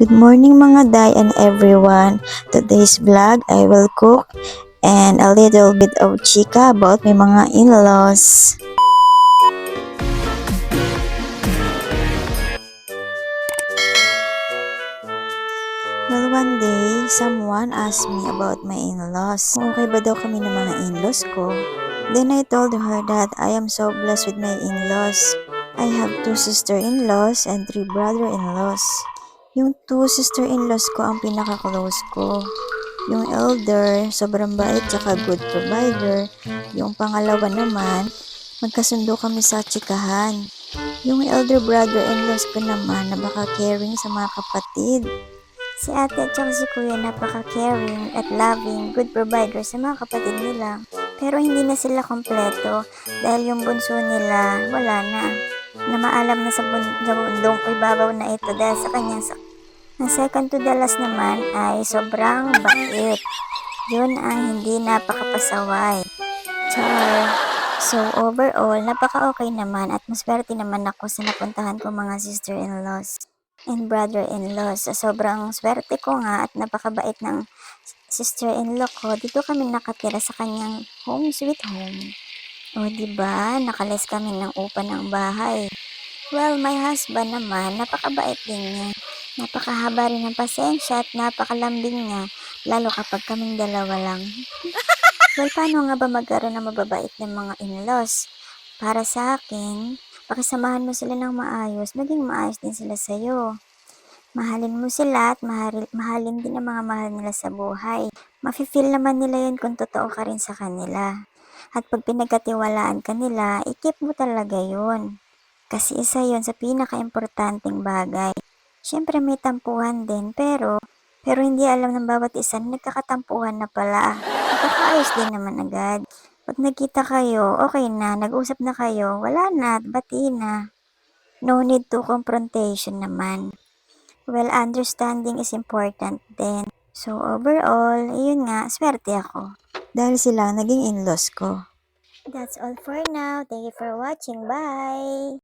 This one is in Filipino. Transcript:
Good morning mga day and everyone. Today's vlog I will cook and a little bit of chika about my mga in-laws. Well, one day, someone asked me about my in-laws. Kung okay ba daw kami ng mga in-laws ko. Then I told her that I am so blessed with my in-laws. I have 2 sister-in-laws and 3 brother-in-laws. Yung 2 sister-in-laws ko ang pinaka-close ko. Yung elder, sobrang bait tsaka good provider. Yung pangalawa naman, magkasundo kami sa tsikahan. Yung elder brother-in-laws ko naman, napaka-caring sa mga kapatid. Si ate at saka si kuya napaka-caring at loving, good provider sa mga kapatid nila. Pero hindi na sila kompleto dahil yung bunso nila wala na. Na maalam na sa bundong o ibabaw na ito dahil sa kanyang sakit. Ang second to the last naman ay sobrang bait. Yun ang hindi napakapasaway. Char. So overall, napaka-okay naman at maswerte naman ako sa napuntahan ko mga sister-in-laws and brother-in-laws. Sa sobrang swerte ko nga at napakabait ng sister-in-law ko, dito kami nakatira sa kanyang home sweet home. O diba, nakalis kami ng upa ng bahay. Well, my husband naman, napakabait din niya. Napakahaba rin ng pasensya at napakalambing niya, lalo kapag kaming dalawa lang. Well, paano nga ba magkaroon ng mababait ng mga in-laws? Para sa akin, pakisamahan mo sila ng maayos, maging maayos din sila sa'yo. Mahalin mo sila at mahalin din ang mga mahal nila sa buhay. Mafe-feel naman nila yun kung totoo ka rin sa kanila. At pag pinagkatiwalaan ka nila, i-keep mo talaga yun. Kasi isa yun sa pinaka-importanting bagay. Siyempre may tampuhan din, pero hindi alam ng bawat isa na nagkakatampuhan na pala. Nagkakaayos din naman agad. Pag nagkita kayo, okay na, nag-usap na kayo, wala na, bati na. No need to confrontation naman. Well, understanding is important din. So overall, yun nga, swerte ako. Dahil sila naging in-laws ko. That's all for now. Thank you for watching. Bye!